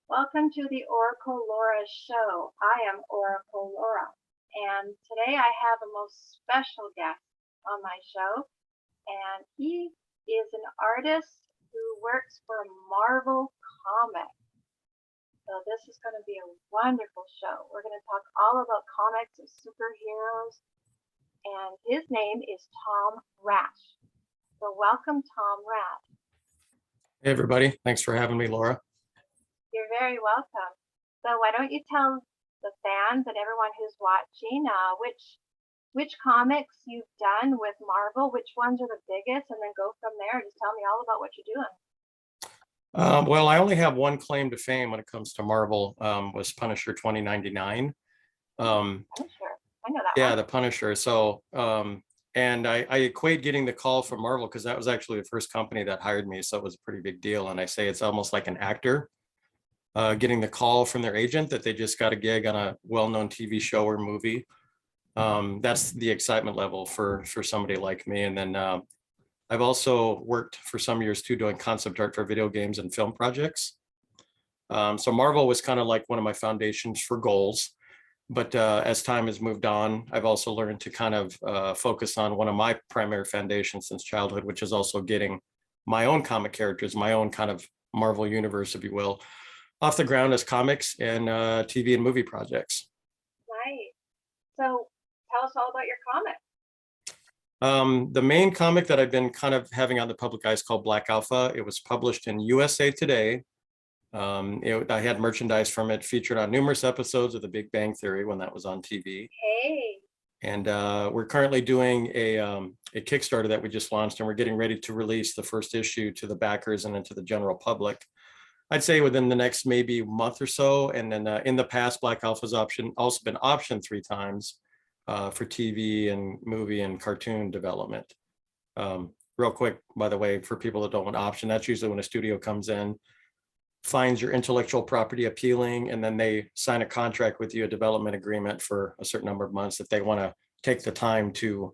Welcome to the Oracle Laura show. I am Oracle Laura, and today I have a most special guest on my show, and he is an artist who works for Marvel Comics. So this is going to be a wonderful show. We're going to talk all about comics of superheroes, and his name is Tom Rasch. So welcome, Tom Rasch. Hey, everybody. Thanks for having me, Laura. You're very welcome. So why don't you tell the fans and everyone who's watching which comics you've done with Marvel, which ones are the biggest, and then go from there. Just tell me all about what you're doing. Well, I only have one claim to fame when it comes to Marvel, was Punisher 2099. Punisher. I know that Yeah, one. the Punisher. So, and I equate getting the call from Marvel because that was actually the first company that hired me. So it was a pretty big deal. And I say it's almost like an actor getting the call from their agent that they just got a gig on a well-known TV show or movie. That's the excitement level for somebody like me. And then I've also worked for some years too, doing concept art for video games and film projects. So Marvel was kind of like one of my foundations for goals. But as time has moved on, I've also learned to kind of focus on one of my primary foundations since childhood, which is also getting my own comic characters, my own kind of Marvel universe, if you will, off the ground as comics and TV and movie projects. Right. So tell us all about your comic. The main comic that I've been kind of having on the public eye is called Black Alpha. It was published in USA Today. I had merchandise from it featured on numerous episodes of The Big Bang Theory when that was on TV. Hey. And we're currently doing a Kickstarter that we just launched, and we're getting ready to release the first issue to the backers and then to the general public. I'd say within the next maybe month or so. And then in the past, Black Alpha's also been optioned 3 times for TV and movie and cartoon development. Real quick, by the way, for people that don't want option, that's usually when a studio comes in, finds your intellectual property appealing, and then they sign a contract with you, a development agreement for a certain number of months if they want to take the time to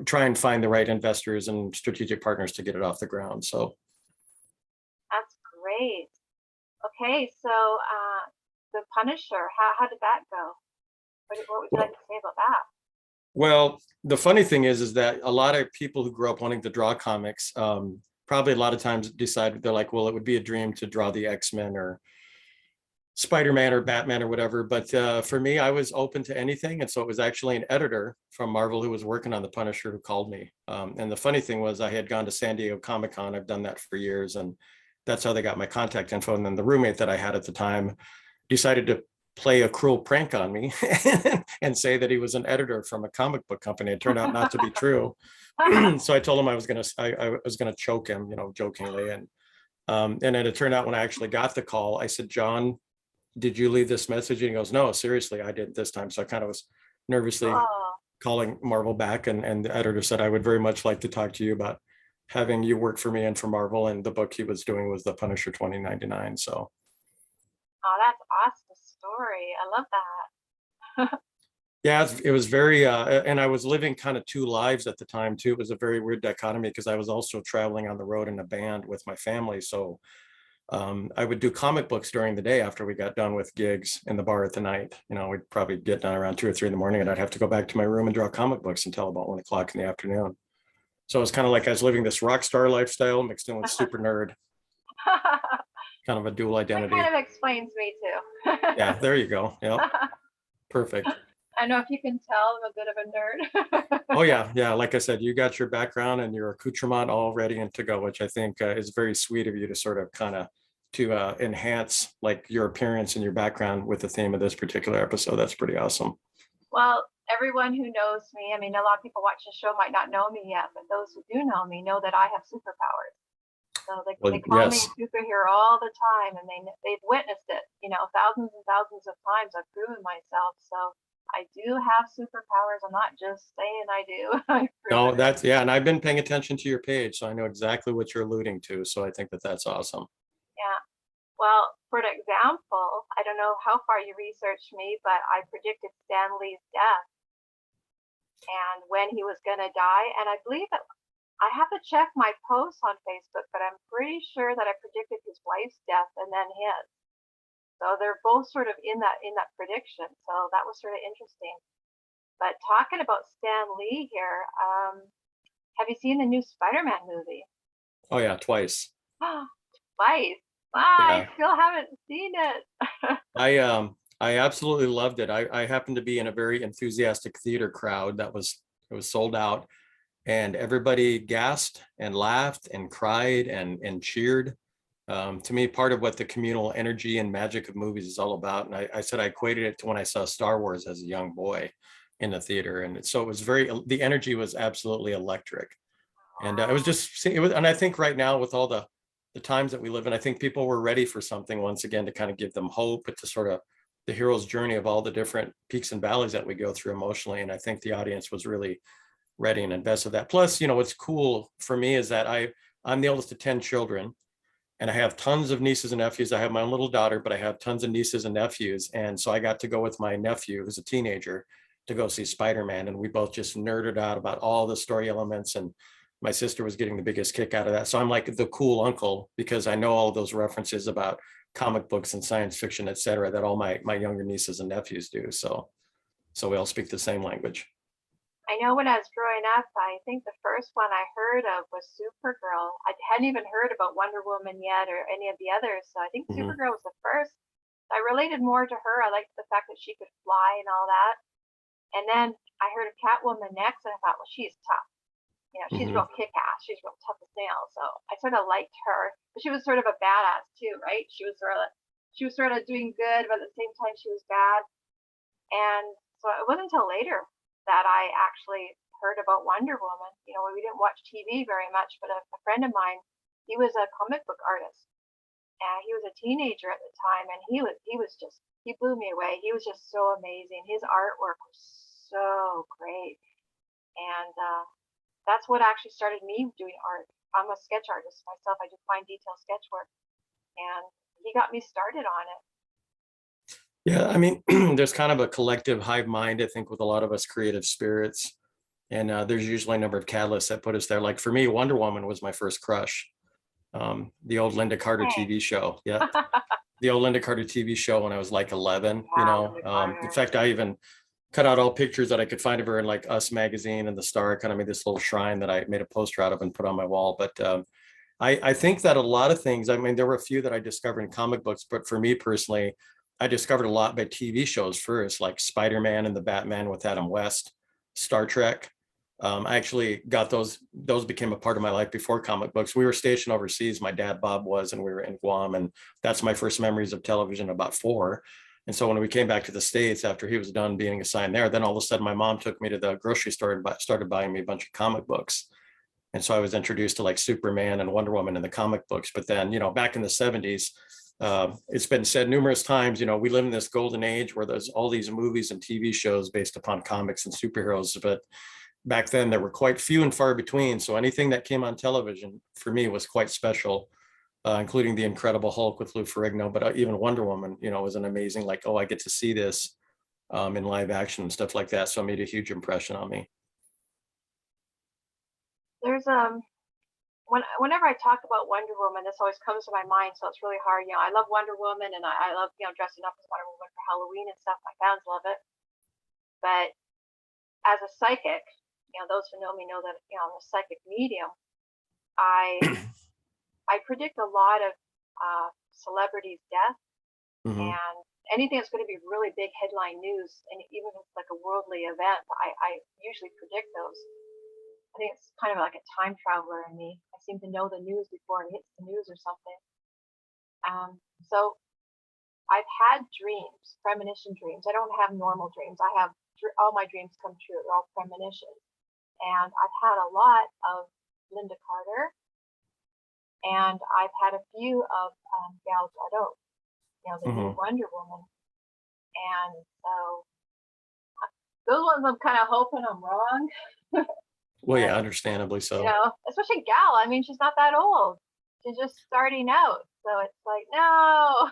try and find the right investors and strategic partners to get it off the ground. So that's great. Okay, so the Punisher, how did that go? What would you like to say about that? Well, the funny thing is that a lot of people who grew up wanting to draw comics probably a lot of times decide they're like, well, it would be a dream to draw the X-Men or Spider-Man or Batman or whatever. But for me, I was open to anything. And so it was actually an editor from Marvel who was working on the Punisher who called me. And the funny thing was I had gone to San Diego Comic-Con. I've done that for years. And that's how they got my contact info. And then the roommate that I had at the time decided to play a cruel prank on me and say that he was an editor from a comic book company. It turned out not to be true. So I told him I was gonna choke him, jokingly. And then it turned out when I actually got the call, I said, John, did you leave this message? And he goes, no, seriously, I didn't this time. So I kind of was nervously calling Marvel back. And the editor said, I would very much like to talk to you about having you work for me and for Marvel. And the book he was doing was The Punisher 2099. So. Oh, that's awesome story. I love that. Yeah, it was very, and I was living kind of 2 lives at the time too. It was a very weird dichotomy because I was also traveling on the road in a band with my family. So I would do comic books during the day after we got done with gigs in the bar at the night. We'd probably get done around 2 or 3 in the morning, and I'd have to go back to my room and draw comic books until about 1 o'clock in the afternoon. So it was kind of like I was living this rock star lifestyle mixed in with super nerd. Kind of a dual identity. That kind of explains me too. Yeah, there you go. Yeah, perfect. I know if you can tell, I'm a bit of a nerd. Oh yeah. Like I said, you got your background and your accoutrement all ready and to go, which I think is very sweet of you to sort of kind of to enhance like your appearance and your background with the theme of this particular episode. That's pretty awesome. Well, everyone who knows me, I mean, a lot of people watching the show might not know me yet, but those who do know me know that I have superpowers. So they call me a superhero all the time, and they've witnessed it, thousands and thousands of times. I've proven myself. So I do have superpowers. I'm not just saying I do. No, and I've been paying attention to your page, so I know exactly what you're alluding to. So I think that's awesome. Yeah. Well, for an example, I don't know how far you researched me, but I predicted Stan Lee's death and when he was going to die. And I believe that I have to check my posts on Facebook, but I'm pretty sure that I predicted his wife's death and then his. So they're both sort of in that prediction. So that was sort of interesting. But talking about Stan Lee here, have you seen the new Spider-Man movie? Oh yeah, twice. Twice. Wow, I Yeah. still haven't seen it. I absolutely loved it. I happened to be in a very enthusiastic theater crowd that was it was sold out, and everybody gasped and laughed and cried and cheered. To me, part of what the communal energy and magic of movies is all about. And I said I equated it to when I saw Star Wars as a young boy in the theater, and so it was very the energy was absolutely electric. And it was Wow. just it was, and I think right now with all the times that we live in, I think people were ready for something once again to kind of give them hope, but to sort of the hero's journey of all the different peaks and valleys that we go through emotionally. And I think the audience was really ready and invested that. Plus, what's cool for me is that I'm the oldest of 10 children, and I have tons of nieces and nephews. I have my own little daughter, but I have tons of nieces and nephews. And so I got to go with my nephew, who's a teenager, to go see Spider-Man. And we both just nerded out about all the story elements. And my sister was getting the biggest kick out of that. So I'm like the cool uncle because I know all those references about comic books and science fiction, et cetera, that all my younger nieces and nephews do. So we all speak the same language. I know when I was growing up, I think the first one I heard of was Supergirl. I hadn't even heard about Wonder Woman yet or any of the others. So I think Mhm, Supergirl was the first. I related more to her. I liked the fact that she could fly and all that. And then I heard of Catwoman next, and I thought, well, she's tough. She's mhm, real kick ass. She's real tough as nails. So I sort of liked her. But she was sort of a badass too, right? She was sort of doing good, but at the same time she was bad. And so it wasn't until later that I actually heard about Wonder Woman. We didn't watch TV very much, but a friend of mine, he was a comic book artist, and he was a teenager at the time, and he blew me away. He was just so amazing. His artwork was so great, and that's what actually started me doing art. I'm a sketch artist myself. I do fine detail sketch work, and he got me started on it. yeah, I mean, there's kind of a collective hive mind, I think, with a lot of us creative spirits. And there's usually a number of catalysts that put us there. Like for me, Wonder Woman was my first crush. The old Linda Carter Hey. TV show. Yeah, the old Linda Carter TV show when I was like 11. Yeah, Linda In Carter. fact, I even cut out all pictures that I could find of her in like Us magazine and the Star. I kind of made this little shrine that I made a poster out of and put on my wall. But I think that a lot of things, I mean, there were a few that I discovered in comic books, but for me personally, I discovered a lot by TV shows first, like Spider-Man and the Batman with Adam West, Star Trek. I actually got those became a part of my life before comic books. We were stationed overseas, my dad Bob was, and we were in Guam, and that's my first memories of television, about 4. And so when we came back to the States after he was done being assigned there, then all of a sudden my mom took me to the grocery store and started buying me a bunch of comic books. And so I was introduced to like Superman and Wonder Woman in the comic books. But then, back in the 70s, it's been said numerous times, we live in this golden age where there's all these movies and TV shows based upon comics and superheroes. But back then, there were quite few and far between. So anything that came on television for me was quite special, including the Incredible Hulk with Lou Ferrigno. But even Wonder Woman, was an amazing, like, oh, I get to see this in live action and stuff like that. So it made a huge impression on me. There's whenever I talk about Wonder Woman, this always comes to my mind, so it's really hard. I love Wonder Woman, and I love dressing up as Wonder Woman for Halloween and stuff. My fans love it, but as a psychic, those who know me know that I'm a psychic medium. I I predict a lot of celebrities' death Mhm. and anything that's going to be really big headline news, and even if it's like a worldly event, I usually predict those. I think it's kind of like a time traveler in me. I seem to know the news before it hits the news or something. So I've had dreams, premonition dreams. I don't have normal dreams. I have all my dreams come true. They're all premonitions. And I've had a lot of Linda Carter, and I've had a few of Gal Gadot, the new Mhm. Wonder Woman. And so those ones I'm kind of hoping I'm wrong. Well, But yeah, understandably so. especially Gal. I mean, she's not that old. She's just starting out. So it's like, no.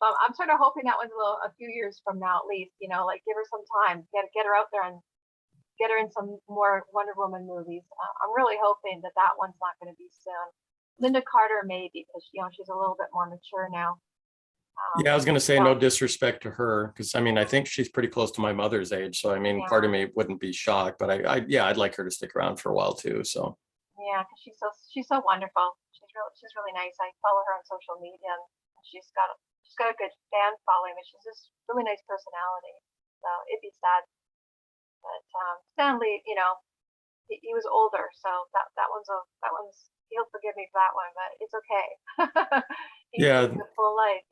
So I'm sort of hoping that one's a few years from now at least. Like give her some time, get her out there and get her in some more Wonder Woman movies. I'm really hoping that one's not going to be soon. Linda Carter maybe because she's a little bit more mature now. Yeah, I was gonna say Yeah, no disrespect to her, because I mean, I think she's pretty close to my mother's age. So I mean, part yeah, of me wouldn't be shocked, but yeah, I'd like her to stick around for a while too. So yeah. Because she's so wonderful. She's really nice. I follow her on social media, and she's got a good fan following, but she's just really nice personality. So it'd be sad, but Stanley, he was older, so that one's he'll forgive me for that one, but it's okay. He's yeah, living a full life.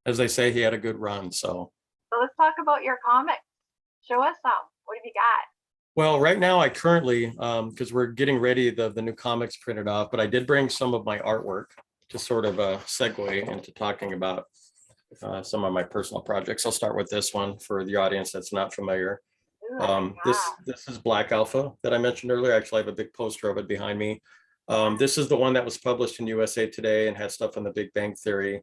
as they say, he had a good run. So So let's talk about your comics. Show us some. What have you got? well, right now I currently, because we're getting ready, the new comics printed off, but I did bring some of my artwork to sort of segue into talking about some of my personal projects. I'll start with this one for the audience that's not familiar. Ooh, oh my God. This is Black Alpha that I mentioned earlier. Actually, I have a big poster of it behind me. Yeah. This is the one that was published in USA Today and had stuff on the Big Bang Theory,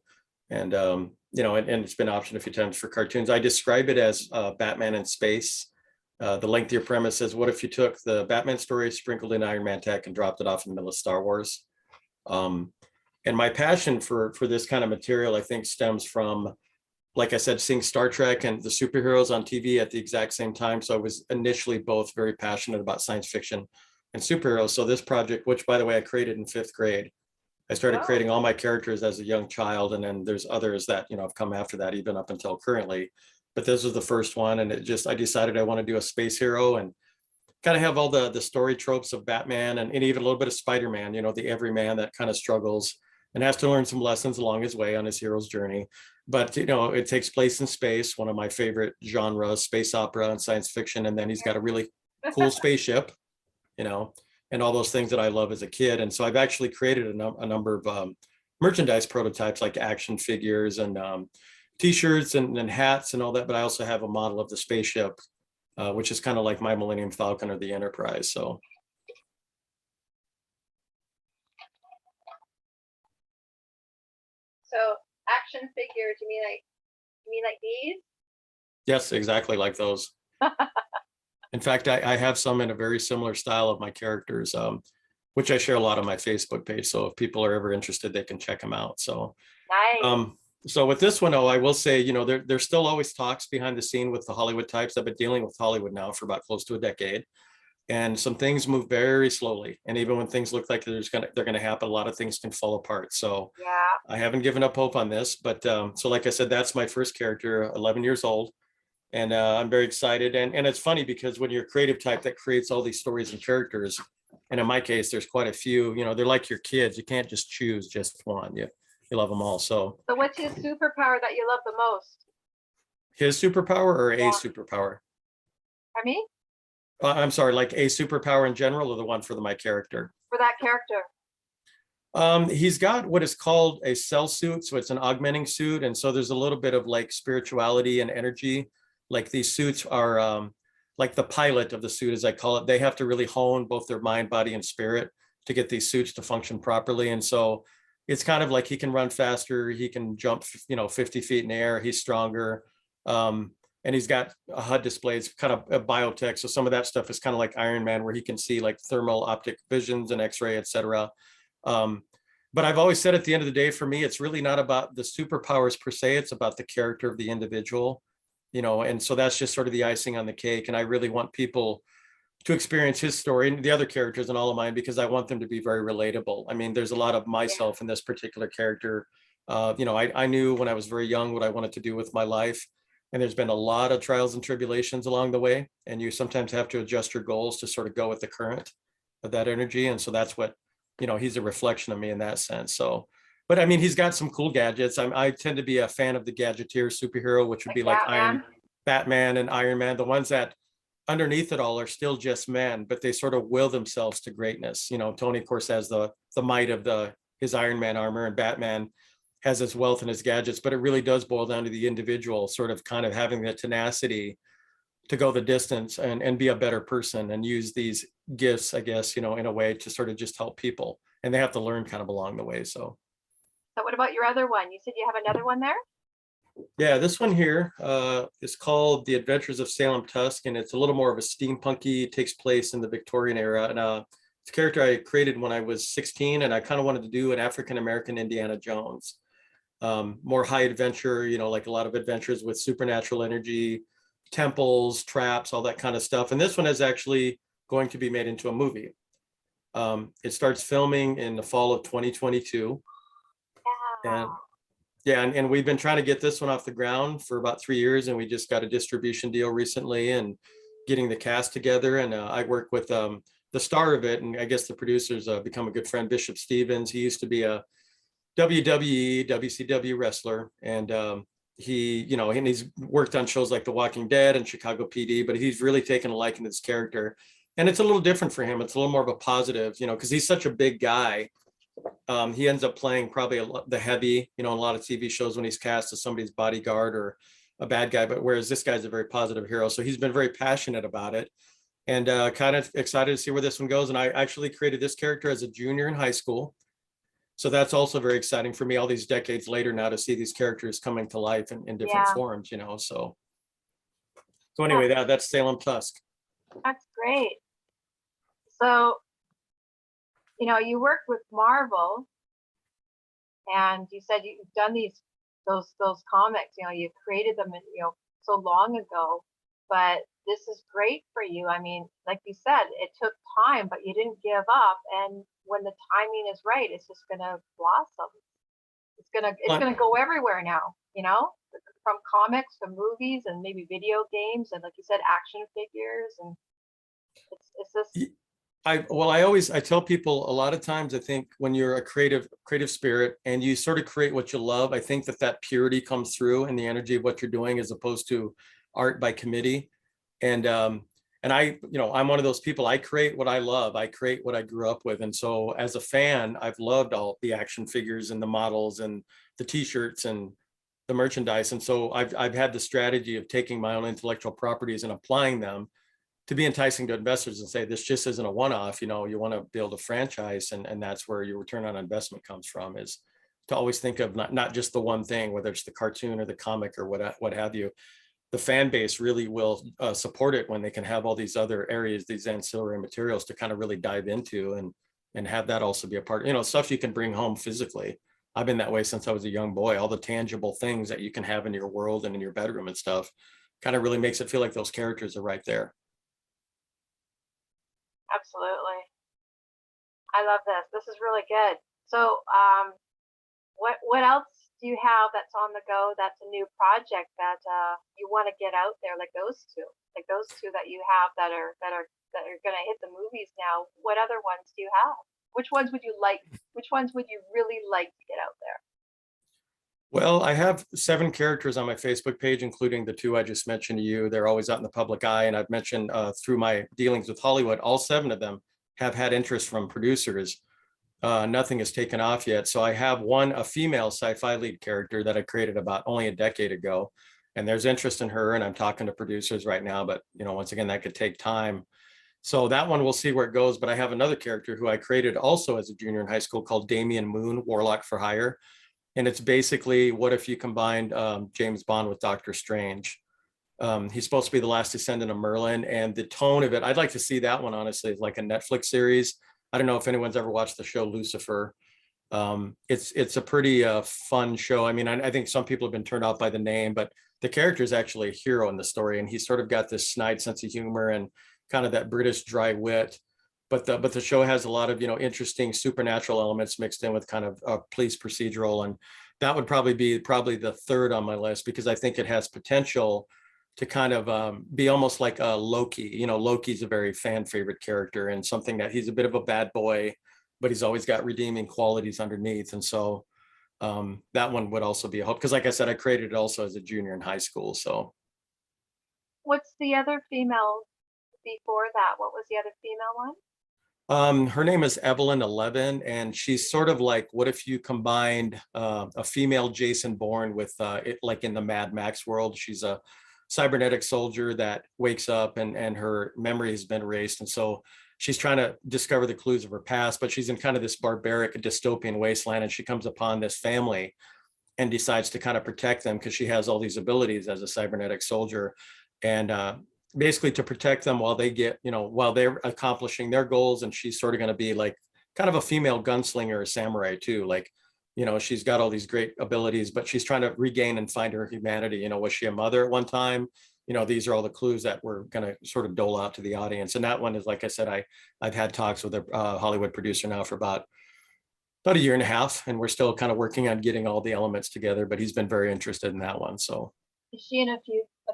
and and it's been optioned a few times for cartoons. I describe it as Batman in space. The lengthier premise is, what if you took the Batman story, sprinkled in Iron Man tech, and dropped it off in the middle of Star Wars? Um, and my passion for this kind of material, I think, stems from, like I said, seeing Star Trek and the superheroes on TV at the exact same time. So I was initially both very passionate about science fiction and superheroes. So this project, which by the way, I created in 5th grade, I started Oh, creating all my characters as a young child. And then there's others that, have come after that, even up until currently. But this was the first one. And I decided I want to do a space hero and kind of have all the story tropes of Batman and even a little bit of Spider-Man, the everyman that kind of struggles and has to learn some lessons along his way on his hero's journey. But it takes place in space, one of my favorite genres, space opera and science fiction. And then he's got a really cool spaceship, you know, and all those things that I love as a kid. And so I've actually created a number of merchandise prototypes, like action figures and t-shirts and hats and all that. But I also have a model of the spaceship, which is kind of like my Millennium Falcon or the Enterprise. So so action figures. You mean like these? yes, exactly like those. In fact, I have some in a very similar style of my characters, which I share a lot on my Facebook page. So if people are ever interested, they can check them out. Nice. Um, so with this one, I will say, there's still always talks behind the scene with the Hollywood types. I've been dealing with Hollywood now for about close to a decade, and some things move very slowly. And even when things look like they're gonna happen, a lot of things can fall apart. So Yeah. I haven't given up hope on this. But so like I said, that's my first character, 11 years old. And I'm very excited. And it's funny because when you're a creative type that creates all these stories and characters, and in my case, there's quite a few, they're like your kids. You can't just choose just one. You love them all. So So what's his superpower that you love the most? his superpower or a Yeah. superpower? For me? I'm sorry, like a superpower in general, or the one for my character? For that character. He's got what is called a cell suit. So it's an augmenting suit. And so there's a little bit of like spirituality and energy. Like these suits are like the pilot of the suit, as I call it. They have to really hone both their mind, body, and spirit to get these suits to function properly. And so it's kind of like he can run faster, he can jump, 50 feet in the air, he's stronger. And he's got a HUD displays, kind of a biotech. So some of that stuff is kind of like Iron Man, where he can see like thermal optic visions and X-ray, et cetera. Um, but I've always said at the end of the day, for me, it's really not about the superpowers per se. It's about the character of the individual, and so that's just sort of the icing on the cake. And I really want people to experience his story and the other characters and all of mine, because I want them to be very relatable. I mean, there's a lot of Yeah. myself in this particular character. I knew when I was very young what I wanted to do with my life. And there's been a lot of trials and tribulations along the way. And you sometimes have to adjust your goals to sort of go with the current of that energy. And so that's what, he's a reflection of me in that sense. So, but I mean, he's got some cool gadgets. I tend to be a fan of the gadgeteer superhero, which would Like be like Batman. Batman and Iron Man, the ones that underneath it all are still just men, but they sort of will themselves to greatness. Tony, of course, has the might of his Iron Man armor, and Batman has his wealth and his gadgets, but it really does boil down to the individual sort of kind of having the tenacity to go the distance and be a better person and use these gifts, I guess, in a way to sort of just help people. And they have to learn kind of along the way. So So what about your other one? You said you have another one there? yeah, this one here is called The Adventures of Salem Tusk, and it's a little more of a steampunky. It takes place in the Victorian era, and it's a character I created when I was 16, and I kind of wanted to do an African American Indiana Jones. more high adventure, like a lot of adventures with supernatural energy, temples, traps, all that kind of stuff. And this one is actually going to be made into a movie. It starts filming in the fall of 2022. And Wow. yeah, and we've been trying to get this one off the ground for about 3 years, and we just got a distribution deal recently and getting the cast together. And I work with the star of it, and I guess the producers become a good friend, Bishop Stevens. He used to be a WWE, WCW wrestler, and and he's worked on shows like The Walking Dead and Chicago PD, but he's really taken a liking to this character. And it's a little different for him. It's a little more of a positive, because he's such a big guy. He ends up playing probably the heavy, in a lot of TV shows when he's cast as somebody's bodyguard or a bad guy, but whereas this guy's a very positive hero. So he's been very passionate about it, and kind of excited to see where this one goes. And I actually created this character as a junior in high school. So that's also very exciting for me all these decades later now to see these characters coming to life in different Yeah, forms, So yeah, anyway, that's Salem Tusk. that's great. So, you work with Marvel, and you said you've done those comics. You created them, so long ago. But this is great for you. I mean, like you said, it took time, but you didn't give up. And when the timing is right, it's just gonna blossom. It's Well, gonna go everywhere now. From comics to movies and maybe video games and, like you said, action figures, and it's just I tell people a lot of times, I think when you're a creative spirit and you sort of create what you love, I think that purity comes through in the energy of what you're doing as opposed to art by committee. And I'm one of those people. I create what I love. I create what I grew up with. And so as a fan, I've loved all the action figures and the models and the t-shirts and the merchandise. And so I've had the strategy of taking my own intellectual properties and applying them to be enticing to investors and say, this just isn't a one-off, you want to build a franchise. And that's where your return on investment comes from, is to always think of not just the one thing, whether it's the cartoon or the comic or what have you. The fan base really will support it when they can have all these other areas, these ancillary materials to kind of really dive into and have that also be a part, stuff you can bring home physically. I've been that way since I was a young boy. All the tangible things that you can have in your world and in your bedroom and stuff kind of really makes it feel like those characters are right there. absolutely. I love this. This is really good. So, what else do you have that's on the go? That's a new project that you want to get out there, like those two that you have that are going to hit the movies now. What other ones do you have? Which ones would you like? Which ones would you really like to get out there? Well, I have 7 characters on my Facebook page, including the 2 I just mentioned to you. They're always out in the public eye. And I've mentioned through my dealings with Hollywood, all 7 of them have had interest from producers. Nothing has taken off yet. So I have a female sci-fi lead character that I created about only a decade ago. And there's interest in her, and I'm talking to producers right now. But, once again, that could take time. So that one, we'll see where it goes. But I have another character who I created also as a junior in high school called Damian Moon, Warlock for Hire. And it's basically, what if you combined James Bond with Doctor Strange? He's supposed to be the last descendant of Merlin, and the tone of it, I'd like to see that one, honestly, is like a Netflix series. I don't know if anyone's ever watched the show Lucifer. It's a pretty fun show. I mean, I think some people have been turned off by the name, but the character is actually a hero in the story, and he's sort of got this snide sense of humor and kind of that British dry wit. But the show has a lot of interesting supernatural elements mixed in with kind of a police procedural, and that would probably be the third on my list, because I think it has potential to kind of be almost like a Loki. Loki's a very fan favorite character, and something that he's a bit of a bad boy, but he's always got redeeming qualities underneath. And so that one would also be a hope, because like I said, I created it also as a junior in high school. So What's the other female before that? What was the other female one? her name is Evelyn 11, and she's sort of like, what if you combined a female Jason Bourne with it, like in the Mad Max world. She's a cybernetic soldier that wakes up, and her memory has been erased, and so she's trying to discover the clues of her past, but she's in kind of this barbaric dystopian wasteland, and she comes upon this family and decides to kind of protect them because she has all these abilities as a cybernetic soldier. And basically to protect them while while they're accomplishing their goals. And she's sort of going to be like kind of a female gunslinger or samurai too, like she's got all these great abilities, but she's trying to regain and find her humanity. Was she a mother at one time? These are all the clues that we're going to sort of dole out to the audience. And that one is, like I said, I've had talks with a Hollywood producer now for about a year and a half, and we're still kind of working on getting all the elements together, but he's been very interested in that one. So is she in a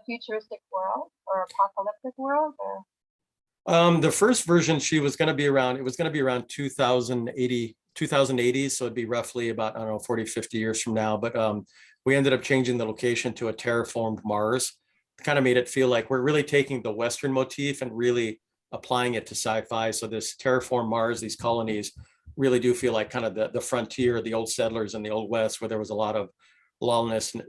futuristic world or apocalyptic world, or? The first version, she was going to be around, it was going to be around 2080, so it'd be roughly about, I don't know, 40, 50 years from now. But we ended up changing the location to a terraformed Mars. It kind of made it feel like we're really taking the Western motif and really applying it to sci-fi. So this terraformed Mars, these colonies really do feel like kind of the frontier, the old settlers in the old West, where there was a lot of lawlessness,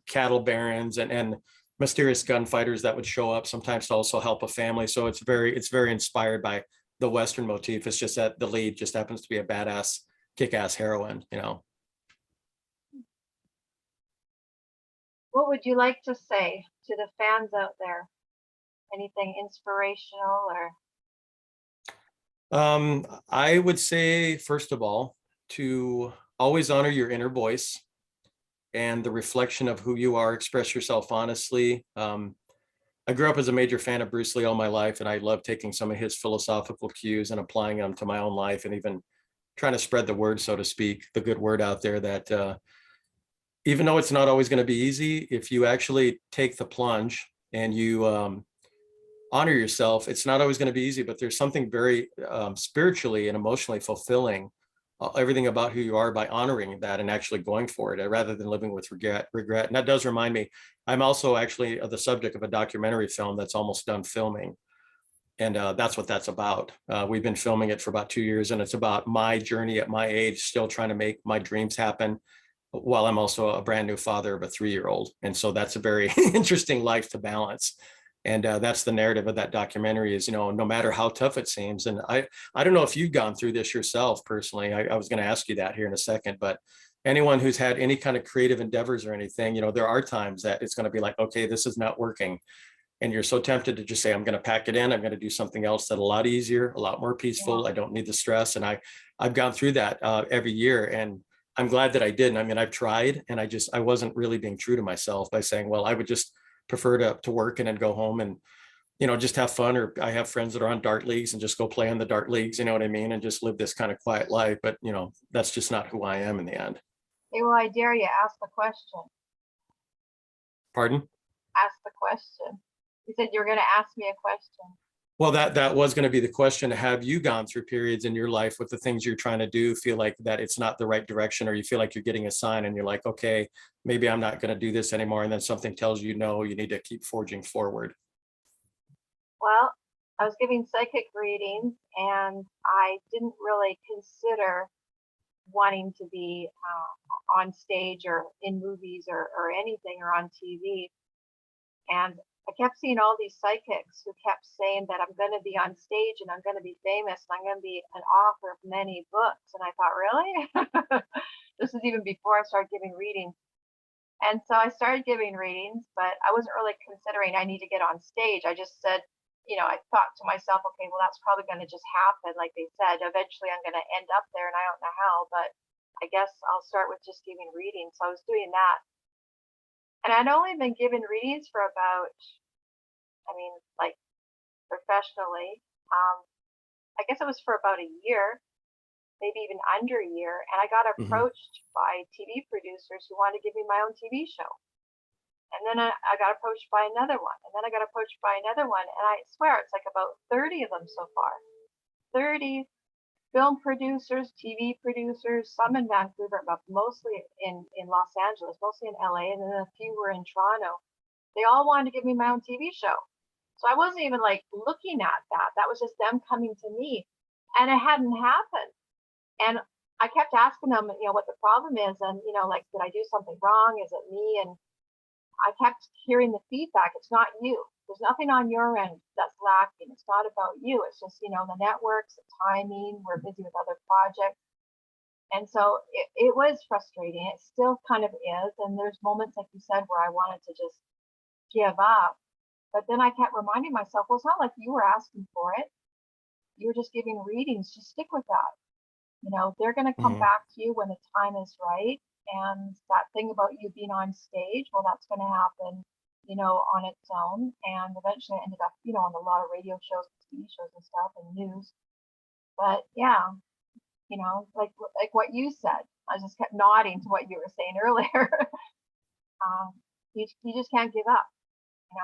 cattle barons and mysterious gunfighters that would show up sometimes to also help a family. So it's very inspired by the Western motif. It's just that the lead just happens to be a badass, kick-ass heroine. What would you like to say to the fans out there? Anything inspirational or? I would say, first of all, to always honor your inner voice and the reflection of who you are. Express yourself honestly. I grew up as a major fan of Bruce Lee all my life, and I love taking some of his philosophical cues and applying them to my own life, and even trying to spread the word, so to speak, the good word out there, that even though it's not always going to be easy, if you actually take the plunge and you honor yourself, it's not always going to be easy, but there's something very spiritually and emotionally fulfilling, everything about who you are, by honoring that and actually going for it, rather than living with regret. And that does remind me, I'm also actually the subject of a documentary film that's almost done filming. And that's what that's about. We've been filming it for about 2 years, and it's about my journey at my age, still trying to make my dreams happen, while I'm also a brand new father of a 3-year-old. And so that's a very interesting life to balance. And that's the narrative of that documentary, is, no matter how tough it seems. And I don't know if you've gone through this yourself personally. I was going to ask you that here in a second, but anyone who's had any kind of creative endeavors or anything, there are times that it's going to be like, okay, this is not working. And you're so tempted to just say, I'm going to pack it in. I'm going to do something else that's a lot easier, a lot more peaceful. Yeah. I don't need the stress. And I've gone through that every year. And I'm glad that I didn't. I mean, I've tried, and I wasn't really being true to myself by saying, well, I would just prefer to work and then go home and, just have fun. Or I have friends that are on dart leagues and just go play in the dart leagues, you know what I mean? And just live this kind of quiet life. But, that's just not who I am in the end. Hey, well, I dare you, ask the question. Pardon? Ask the question. You said you were going to ask me a question. Well, that was going to be the question. Have you gone through periods in your life with the things you're trying to do, feel like that it's not the right direction, or you feel like you're getting a sign and you're like, okay, maybe I'm not going to do this anymore, and then something tells you, no, you need to keep forging forward? Well, I was giving psychic readings, and I didn't really consider wanting to be on stage or in movies or anything, or on TV. And I kept seeing all these psychics who kept saying that I'm going to be on stage and I'm going to be famous and I'm going to be an author of many books. And I thought, really? This is even before I started giving readings. And so I started giving readings, but I wasn't really considering I need to get on stage. I just said, I thought to myself, okay, well, that's probably going to just happen. Like they said, eventually I'm going to end up there, and I don't know how, but I guess I'll start with just giving readings. So I was doing that. And I'd only been given readings for about, like professionally, I guess it was for about a year, maybe even under a year. And I got approached by TV producers who wanted to give me my own TV show. And then I got approached by another one. And then I got approached by another one. And I swear it's like about 30 of them so far. 30 film producers, TV producers, some in Vancouver, but mostly in Los Angeles, mostly in LA, and then a few were in Toronto. They all wanted to give me my own TV show. So I wasn't even like looking at that. That was just them coming to me. And it hadn't happened. And I kept asking them, what the problem is. And, like, did I do something wrong? Is it me? And I kept hearing the feedback. It's not you. There's nothing on your end that's lacking. It's not about you. It's just, the networks, the timing. We're busy with other projects. And so it was frustrating. It still kind of is. And there's moments, like you said, where I wanted to just give up. But then I kept reminding myself, well, it's not like you were asking for it. You were just giving readings. Just stick with that. They're going to come Mhm. back to you when the time is right. And that thing about you being on stage, well, that's going to happen, on its own. And eventually I ended up, on a lot of radio shows, TV shows and stuff and news. But yeah, like what you said, I just kept nodding to what you were saying earlier. You just can't give up.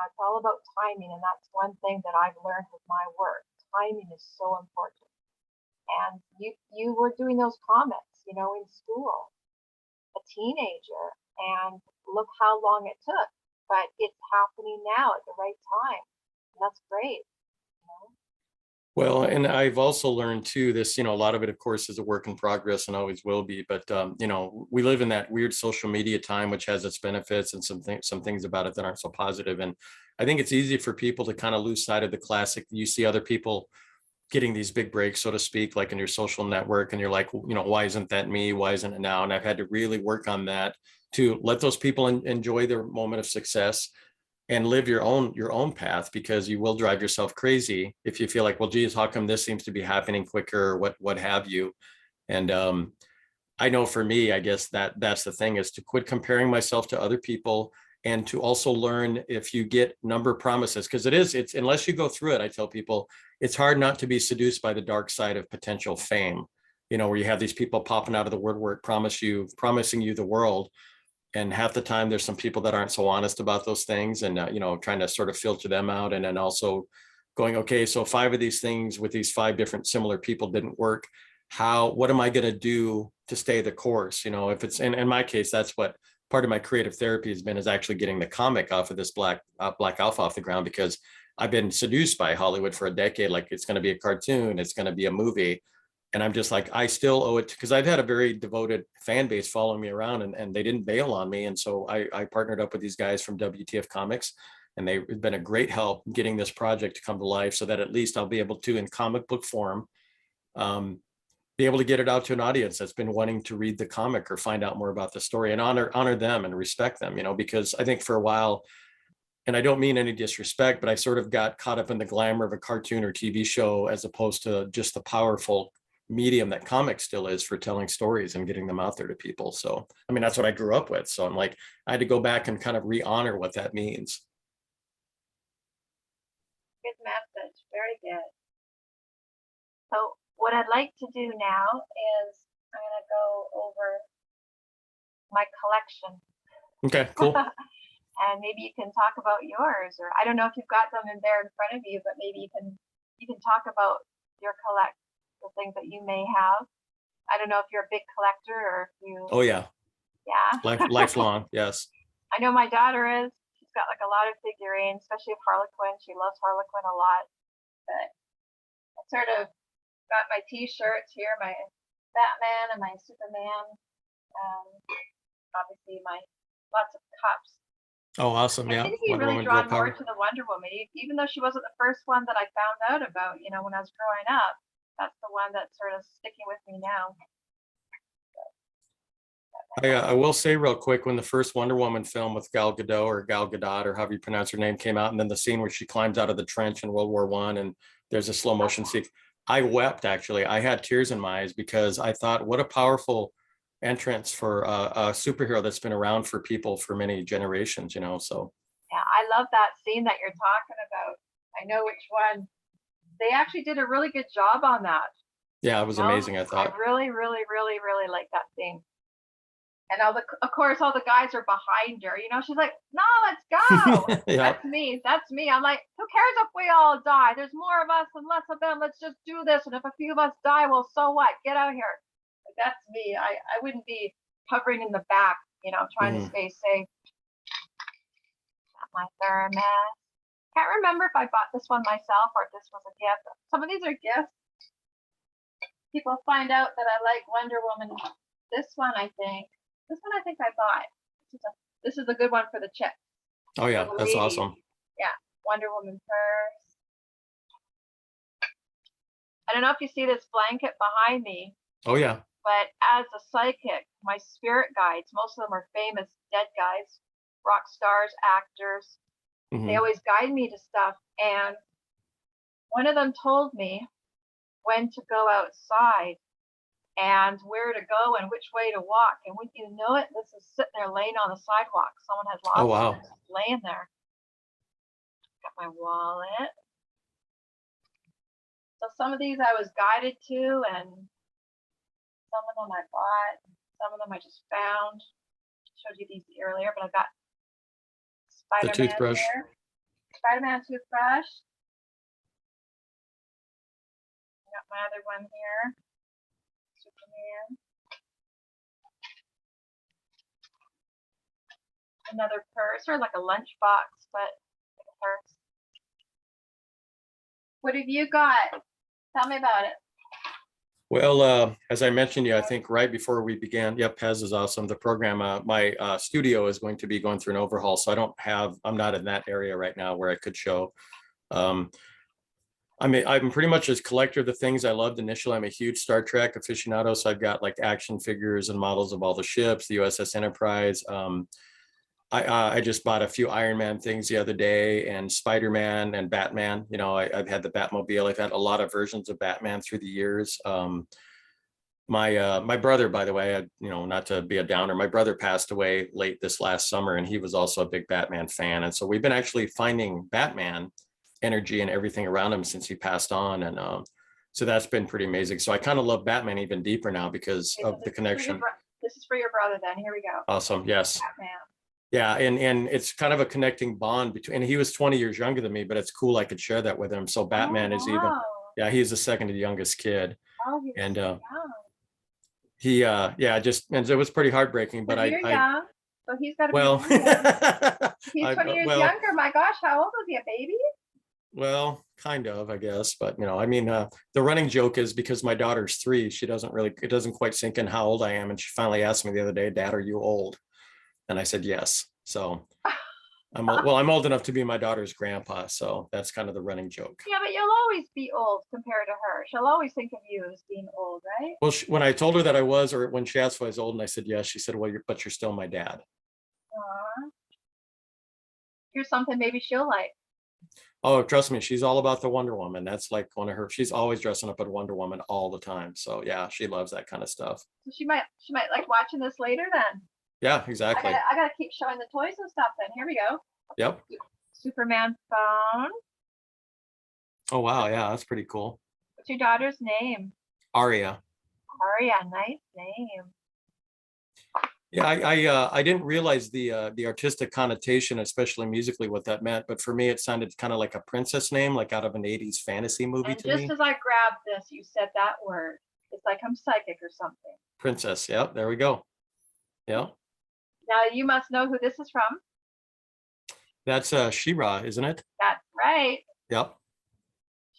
It's all about timing. And that's one thing that I've learned with my work. Timing is so important. And you were doing those comics, in school, a teenager, and look how long it took. But it's happening now at the right time. And that's great. You know? Well, and I've also learned too, this, a lot of it, of course, is a work in progress and always will be. But we live in that weird social media time, which has its benefits and some things about it that aren't so positive. And I think it's easy for people to kind of lose sight of the classic. You see other people getting these big breaks, so to speak, like in your social network, and you're like, why isn't that me? Why isn't it now? And I've had to really work on that to let those people enjoy their moment of success and live your own path, because you will drive yourself crazy if you feel like, well, geez, how come this seems to be happening quicker, or what have you. And I know for me, I guess that's the thing, is to quit comparing myself to other people, and to also learn, if you get number promises, because it's unless you go through it, I tell people it's hard not to be seduced by the dark side of potential fame, where you have these people popping out of the woodwork promising you the world. And half the time there's some people that aren't so honest about those things, and trying to sort of filter them out. And then also going, okay, so 5 of these things with these 5 different similar people didn't work. What am I going to do to stay the course? If it's in my case, that's what part of my creative therapy has been, is actually getting the comic off of this black alpha off the ground, because I've been seduced by Hollywood for a decade. Like, it's going to be a cartoon, it's going to be a movie. And I'm just like, I still owe it, because I've had a very devoted fan base following me around, and they didn't bail on me. And so I partnered up with these guys from WTF Comics, and they've been a great help getting this project to come to life, so that at least I'll be able to, in comic book form, um, be able to get it out to an audience that's been wanting to read the comic or find out more about the story, and honor them and respect them, because I think for a while, and I don't mean any disrespect, but I sort of got caught up in the glamour of a cartoon or TV show, as opposed to just the powerful medium that comics still is for telling stories and getting them out there to people. So, I mean, that's what I grew up with. So I'm like, I had to go back and kind of re-honor what that means. Good message. Very good. So what I'd like to do now is I'm going to go over my collection. Okay, cool. And maybe you can talk about yours, or I don't know if you've got them in there in front of you, but maybe you can talk about your the things that you may have. I don't know if you're a big collector, or if you. Oh yeah. Yeah. Lifelong. Yes. I know my daughter is. She's got like a lot of figurines, especially of Harlequin. She loves Harlequin a lot. But I sort of got my T-shirts here, my Batman and my Superman. Obviously my lots of cups. Oh, awesome. I Yeah. seem to be Wonder really Woman, girl drawn more power. to the Wonder Woman, even though she wasn't the first one that I found out about, when I was growing up. That's the one that's sort of sticking with me now. I will say real quick, when the first Wonder Woman film with Gal Gadot, or Gal Gadot, or however you pronounce her name, came out, and then the scene where she climbs out of the trench in World War I, and there's a slow motion scene, I wept. Actually, I had tears in my eyes, because I thought, what a powerful entrance for a superhero that's been around for people for many generations. So Yeah, I love that scene that you're talking about. I know which one. They actually did a really good job on that. yeah, it was amazing, I thought. I really, really, really, really like that scene. And of course, all the guys are behind her. She's like, "No, let's go." Yeah. That's me. That's me. I'm like, who cares if we all die? There's more of us and less of them. Let's just do this. And if a few of us die, well, so what? Get out here. That's me. I wouldn't be hovering in the back, trying to stay safe. Not my thermos. Can't remember if I bought this one myself or if this was a gift. Some of these are gifts. People find out that I like Wonder Woman. This one, I think I bought. This is a good one for the chick. Oh yeah, that's awesome. Yeah, Wonder Woman purse. I don't know if you see this blanket behind me. Oh yeah. But as a psychic, my spirit guides, most of them are famous dead guys, rock stars, actors. They always guide me to stuff. And one of them told me when to go outside and where to go and which way to walk. And when you know it, this is sitting there laying on the sidewalk. Someone has Oh, lost wow. it, laying there. Got my wallet. So some of these I was guided to, and some of them I bought. Some of them I just found. Showed you these earlier, but I've got The Spider-Man toothbrush. here. Spider-Man toothbrush. Got my other one here. Superman. Another purse, or like a lunch box, but like a purse. What have you got? Tell me about it. Well, as I mentioned you, I think right before we began, yep, Pez is awesome. The program, my studio is going to be going through an overhaul. So I'm not in that area right now where I could show. I mean, I'm pretty much a collector of the things I loved initially. I'm a huge Star Trek aficionado. So I've got like action figures and models of all the ships, the USS Enterprise. I just bought a few Iron Man things the other day, and Spider-Man and Batman. You know, I've had the Batmobile. I've had a lot of versions of Batman through the years. My brother, by the way, not to be a downer, my brother passed away late this last summer, and he was also a big Batman fan. And so we've been actually finding Batman energy and everything around him since he passed on. And so that's been pretty amazing. So I kind of love Batman even deeper now because Okay, so of the connection. This is for your brother then. Here we go. Awesome. Yes. Batman. Yeah, and it's kind of a connecting bond between, and he was 20 years younger than me, but it's cool I could share that with him. So Batman is even, wow. yeah, he's the second to youngest kid. Oh, he's And so young. he just, and it was pretty heartbreaking, but You're young, so he's got to well, be he's 20 years younger. My gosh, how old was he? A baby? Well, kind of, I guess, but I mean, the running joke is because my daughter's 3, it doesn't quite sink in how old I am. And she finally asked me the other day, Dad, are you old? And I said, yes. So I'm old enough to be my daughter's grandpa. So that's kind of the running joke. Yeah, but you'll always be old compared to her. She'll always think of you as being old, right? Well, when I told her that I was, or when she asked if I was old and I said, yes, she said, well, but you're still my dad. Here's something maybe she'll like. Oh, trust me, she's all about the Wonder Woman. That's like she's always dressing up as Wonder Woman all the time. So yeah, she loves that kind of stuff. So she might like watching this later then. Yeah, exactly. I gotta keep showing the toys and stuff then. Here we go. Yep. Superman phone. Oh wow, yeah, that's pretty cool. What's your daughter's name? Aria. Aria, nice name. Yeah, I didn't realize the artistic connotation, especially musically, what that meant. But for me, it sounded kind of like a princess name, like out of an 80s fantasy movie and to me. Just as I grabbed this, you said that word. It's like I'm psychic or something. Princess. Yep, there we go. Yeah. Now you must know who this is from. That's She-Ra, isn't it? That's right. Yep.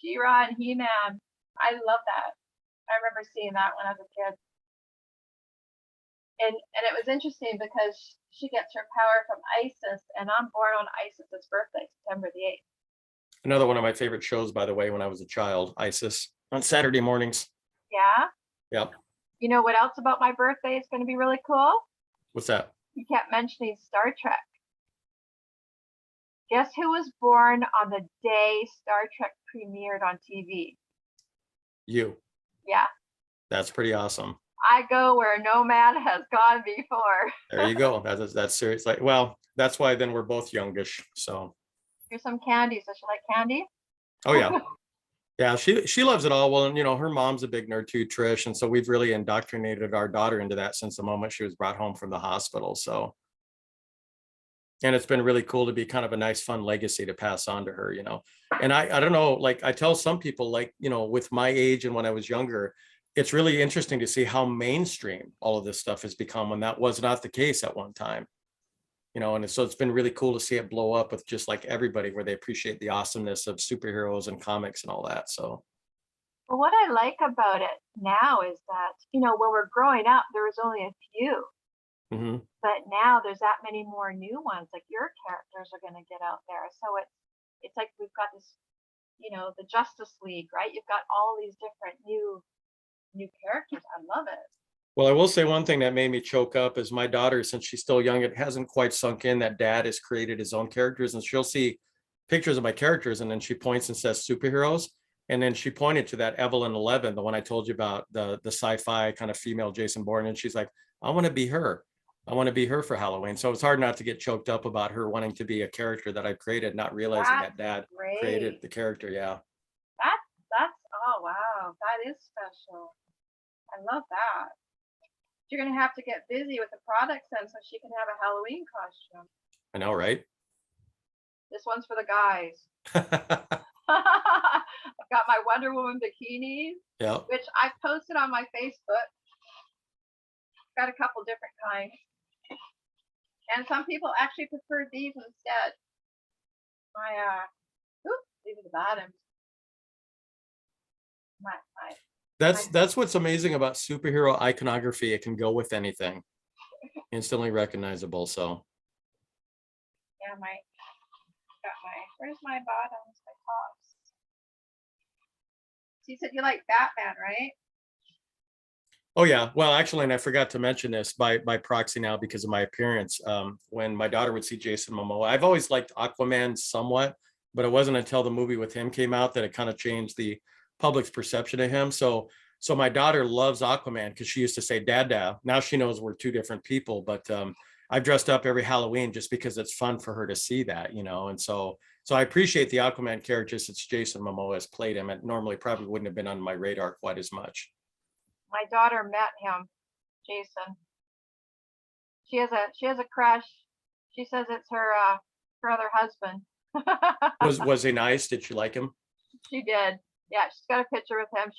She-Ra and He-Man. I love that. I remember seeing that when I was a kid. And it was interesting because she gets her power from Isis, and I'm born on Isis's birthday, September the 8th. Another one of my favorite shows, by the way, when I was a child, Isis, on Saturday mornings. Yeah? Yep. You know what else about my birthday is going to be really cool? What's that? You kept mentioning Star Trek. Guess who was born on the day Star Trek premiered on TV? You. Yeah. That's pretty awesome. I go where no man has gone before. There you go. That's serious. Like, well, that's why then we're both youngish. So here's some candy. Does she like candy? Oh yeah. Yeah, she loves it all. Well, and her mom's a big nerd too, Trish. And so we've really indoctrinated our daughter into that since the moment she was brought home from the hospital. So, and it's been really cool to be kind of a nice, fun legacy to pass on to her, And I don't know, like I tell some people, like, with my age and when I was younger, it's really interesting to see how mainstream all of this stuff has become when that was not the case at one time. And so it's been really cool to see it blow up with just like everybody, where they appreciate the awesomeness of superheroes and comics and all that. So, well, what I like about it now is that, when we're growing up, there was only a few, but now there's that many more new ones. Like your characters are going to get out there. So it's like we've got this, the Justice League, right? You've got all these different new characters. I love it. Well, I will say one thing that made me choke up is my daughter, since she's still young, it hasn't quite sunk in that dad has created his own characters, and she'll see pictures of my characters and then she points and says superheroes. And then she pointed to that Evelyn 11, the one I told you about, the sci-fi kind of female Jason Bourne. And she's like, I want to be her. I want to be her for Halloween. So it's hard not to get choked up about her wanting to be a character that I've created, not realizing that Dad created Great. the character. Yeah. That's oh wow, that is special. I love that. You're gonna have to get busy with the products then, so she can have a Halloween costume. I know, right? This one's for the guys. I've got my Wonder Woman bikinis, Yeah. which I've posted on my Facebook. Got a couple different kinds. And some people actually prefer these instead. These are the bottoms. My That's what's amazing about superhero iconography. It can go with anything. Instantly recognizable. So yeah, where's my bottoms, my tops? So you said you like Batman, right? oh yeah, well actually, and I forgot to mention this by proxy now because of my appearance. When my daughter would see Jason Momoa, I've always liked Aquaman somewhat, but it wasn't until the movie with him came out that it kind of changed the public's perception of him. So my daughter loves Aquaman because she used to say Dada. Now she knows we're two different people, but I've dressed up every Halloween just because it's fun for her to see that, and so I appreciate the Aquaman character since Jason Momoa has played him. It normally probably wouldn't have been on my radar quite as much. My daughter met him, Jason. She has a crush. She says it's her other husband. Was he nice? Did you like him? She did. Yeah, she's got a picture with him.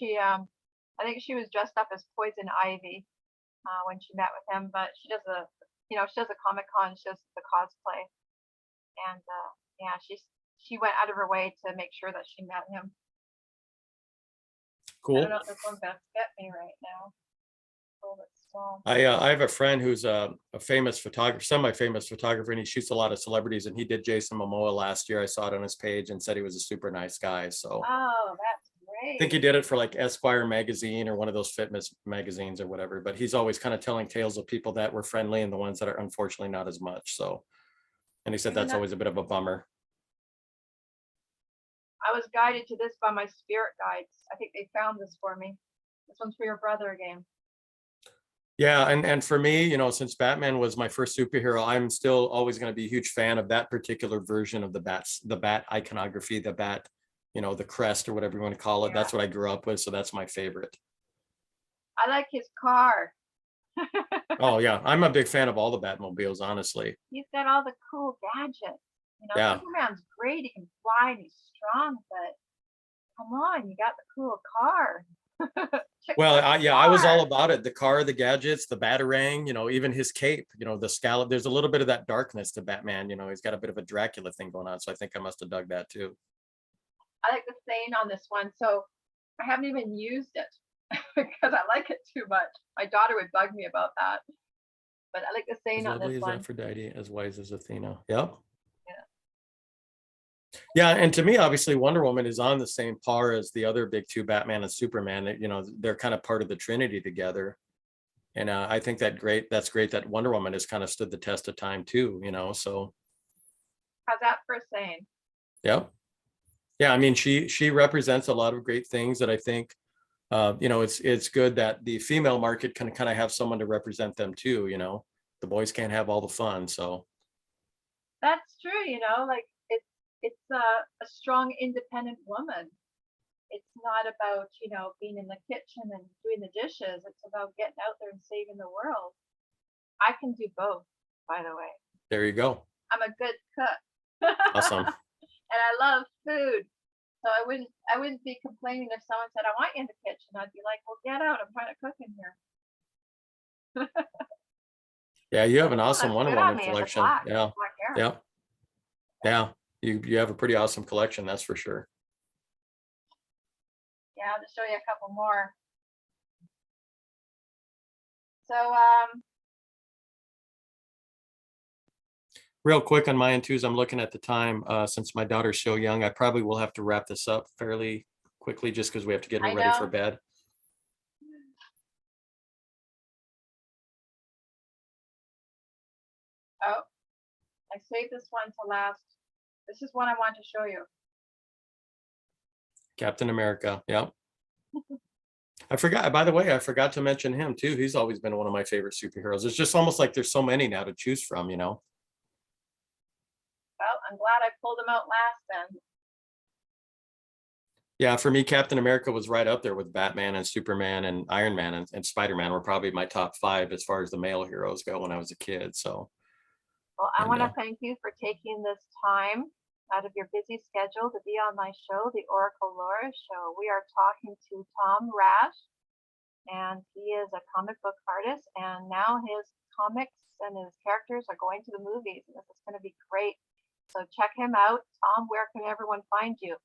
I think she was dressed up as Poison Ivy when she met with him. But she does a Comic Con. She does the cosplay, and yeah, she went out of her way to make sure that she met him. Cool. I don't know if this one's gonna fit me right now. I have a friend who's a famous photographer, semi-famous photographer, and he shoots a lot of celebrities. And he did Jason Momoa last year. I saw it on his page and said he was a super nice guy. So oh, that's I think he did it for like Esquire magazine or one of those fitness magazines or whatever. But he's always kind of telling tales of people that were friendly and the ones that are unfortunately not as much. So, and he said that's always a bit of a bummer. I was guided to this by my spirit guides. I think they found this for me. This one's for your brother again. Yeah, and for me, since Batman was my first superhero, I'm still always going to be a huge fan of that particular version of the bat iconography, the bat, the crest or whatever you want to call it. Yeah. That's what I grew up with, so that's my favorite. I like his car. Oh yeah, I'm a big fan of all the Batmobiles, honestly. He's got all the cool gadgets. Yeah. Superman's great. He can fly and he's strong, but come on, you got the cool car. Well, I was all about it. The car, the gadgets, the Batarang, even his cape, the scallop. There's a little bit of that darkness to Batman. He's got a bit of a Dracula thing going on. So I think I must have dug that too. I like the saying on this one. So I haven't even used it because I like it too much. My daughter would bug me about that. But I like the saying on this one. Aphrodite, as wise as Athena. Yep. Yeah, and to me, obviously, Wonder Woman is on the same par as the other big two, Batman and Superman. They're kind of part of the Trinity together, and I think that's great that Wonder Woman has kind of stood the test of time too. So how's that for a saying? Yeah, I mean, she represents a lot of great things that I think, it's good that the female market can kind of have someone to represent them too. The boys can't have all the fun, so that's true. Like. It's a strong, independent woman. It's not about, being in the kitchen and doing the dishes. It's about getting out there and saving the world. I can do both, by the way. There you go. I'm a good cook. Awesome. And I love food. So I wouldn't be complaining if someone said, I want you in the kitchen. I'd be like, well, get out. I'm trying to cook in here. Yeah, you have an awesome Wonder Woman collection. Yeah. Yeah. Yeah. You have a pretty awesome collection, that's for sure. Yeah, I'll just show you a couple more. So real quick on my end too, as I'm looking at the time, since my daughter's so young, I probably will have to wrap this up fairly quickly just because we have to get her ready for bed. Oh, I saved this one to last. This is one I want to show you. Captain America. Yeah. I forgot, by the way, I forgot to mention him too. He's always been one of my favorite superheroes. It's just almost like there's so many now to choose from, you know? Well, I'm glad I pulled him out last then. Yeah, for me, Captain America was right up there with Batman and Superman and Iron Man and Spider-Man were probably my top five as far as the male heroes go when I was a kid. So, Well, I and want to thank you for taking this time out of your busy schedule to be on my show, The Oracle Laura Show. We are talking to Tom Rasch, and he is a comic book artist, and now his comics and his characters are going to the movies, and this is going to be great. So check him out. Tom, where can everyone find you?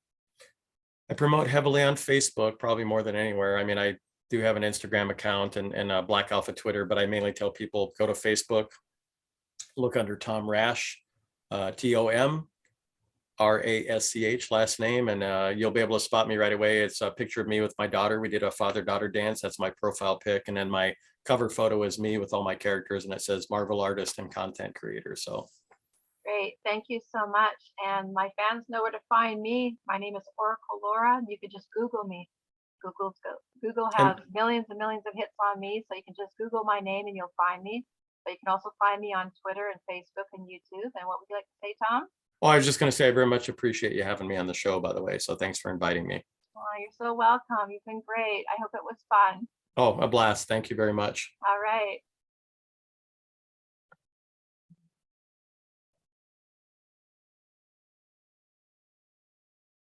I promote heavily on Facebook, probably more than anywhere. I mean, I do have an Instagram account and Black Alpha Twitter, but I mainly tell people go to Facebook, look under Tom Rasch, TomRasch last name, and you'll be able to spot me right away. It's a picture of me with my daughter. We did a father-daughter dance. That's my profile pic, and then my cover photo is me with all my characters, and it says Marvel artist and content creator. So. Great. Thank you so much. And my fans know where to find me. My name is Oracle Laura. You can just Google me. Google has millions and millions of hits on me, so you can just Google my name and you'll find me. But you can also find me on Twitter and Facebook and YouTube. And what would you like to say, Tom? Well, I was just going to say I very much appreciate you having me on the show, by the way. So thanks for inviting me. Oh, you're so welcome. You've been great. I hope it was fun. Oh, a blast. Thank you very much.